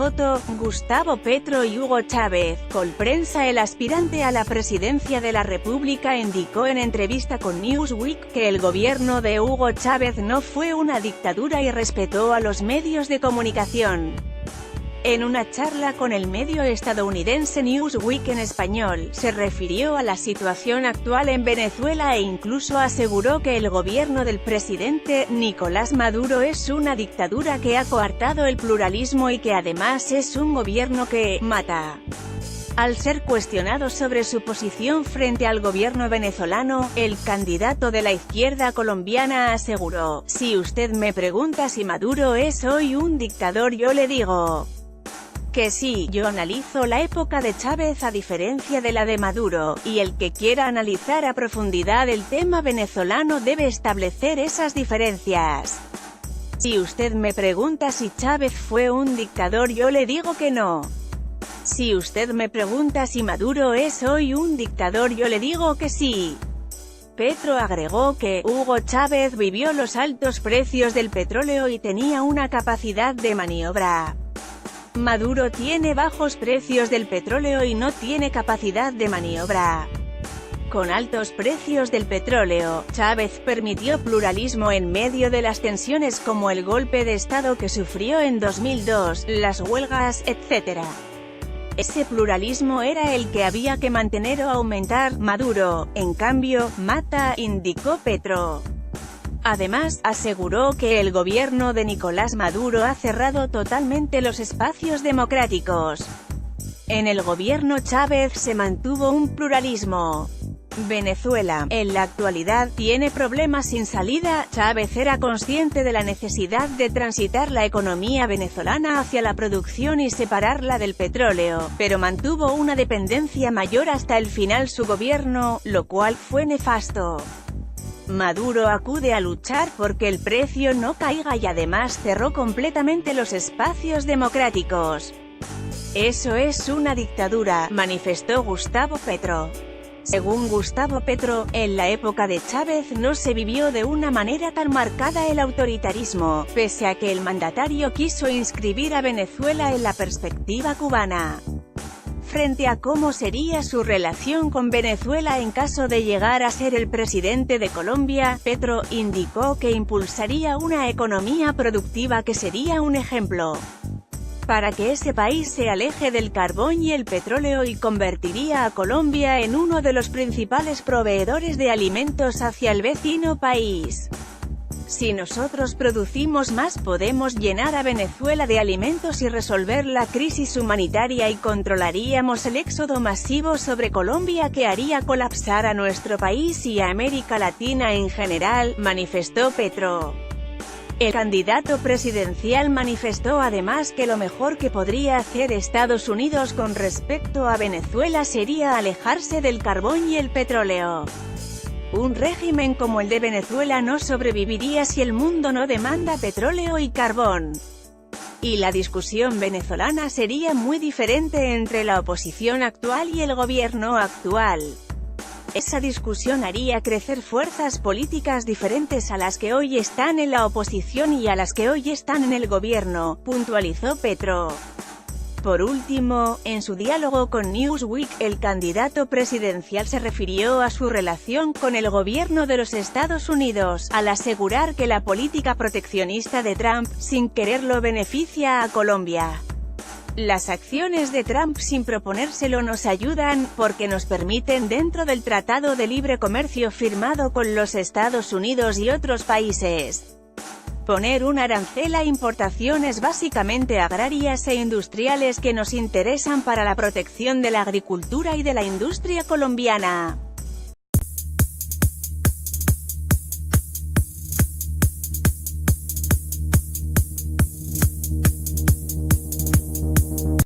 foto, Gustavo Petro y Hugo Chávez. Colprensa. El aspirante a la presidencia de la República indicó en entrevista con Newsweek que el gobierno de Hugo Chávez no fue una dictadura y respetó a los medios de comunicación. En una charla con el medio estadounidense Newsweek en español, se refirió a la situación actual en Venezuela e incluso aseguró que el gobierno del presidente Nicolás Maduro es una dictadura que ha coartado el pluralismo y que además es un gobierno que mata. Al ser cuestionado sobre su posición frente al gobierno venezolano, el candidato de la izquierda colombiana aseguró: "Si usted me pregunta si Maduro es hoy un dictador, yo le digo que sí. Yo analizo la época de Chávez a diferencia de la de Maduro, y el que quiera analizar a profundidad el tema venezolano debe establecer esas diferencias. Si usted me pregunta si Chávez fue un dictador, yo le digo que no. Si usted me pregunta si Maduro es hoy un dictador, yo le digo que sí". Petro agregó que Hugo Chávez vivió los altos precios del petróleo y tenía una capacidad de maniobra. Maduro tiene bajos precios del petróleo y no tiene capacidad de maniobra. Con altos precios del petróleo, Chávez permitió pluralismo en medio de las tensiones como el golpe de Estado que sufrió en 2002, las huelgas, etc. Ese pluralismo era el que había que mantener o aumentar. Maduro, en cambio, mata, indicó Petro. Además, aseguró que el gobierno de Nicolás Maduro ha cerrado totalmente los espacios democráticos. En el gobierno Chávez se mantuvo un pluralismo. Venezuela, en la actualidad, tiene problemas sin salida. Chávez era consciente de la necesidad de transitar la economía venezolana hacia la producción y separarla del petróleo, pero mantuvo una dependencia mayor hasta el final su gobierno, lo cual fue nefasto. Maduro acude a luchar porque el precio no caiga y además cerró completamente los espacios democráticos. Eso es una dictadura, manifestó Gustavo Petro. Según Gustavo Petro, en la época de Chávez no se vivió de una manera tan marcada el autoritarismo, pese a que el mandatario quiso inscribir a Venezuela en la perspectiva cubana. Frente a cómo sería su relación con Venezuela en caso de llegar a ser el presidente de Colombia, Petro indicó que impulsaría una economía productiva que sería un ejemplo para que ese país se aleje del carbón y el petróleo y convertiría a Colombia en uno de los principales proveedores de alimentos hacia el vecino país. Si nosotros producimos más, podemos llenar a Venezuela de alimentos y resolver la crisis humanitaria y controlaríamos el éxodo masivo sobre Colombia que haría colapsar a nuestro país y a América Latina en general, manifestó Petro. El candidato presidencial manifestó además que lo mejor que podría hacer Estados Unidos con respecto a Venezuela sería alejarse del carbón y el petróleo. Un régimen como el de Venezuela no sobreviviría si el mundo no demanda petróleo y carbón. Y la discusión venezolana sería muy diferente entre la oposición actual y el gobierno actual. Esa discusión haría crecer fuerzas políticas diferentes a las que hoy están en la oposición y a las que hoy están en el gobierno, puntualizó Petro. Por último, en su diálogo con Newsweek, el candidato presidencial se refirió a su relación con el gobierno de los Estados Unidos, al asegurar que la política proteccionista de Trump, sin quererlo, beneficia a Colombia. Las acciones de Trump sin proponérselo nos ayudan, porque nos permiten dentro del Tratado de Libre Comercio firmado con los Estados Unidos y otros países, poner un arancel a importaciones básicamente agrarias e industriales que nos interesan para la protección de la agricultura y de la industria colombiana.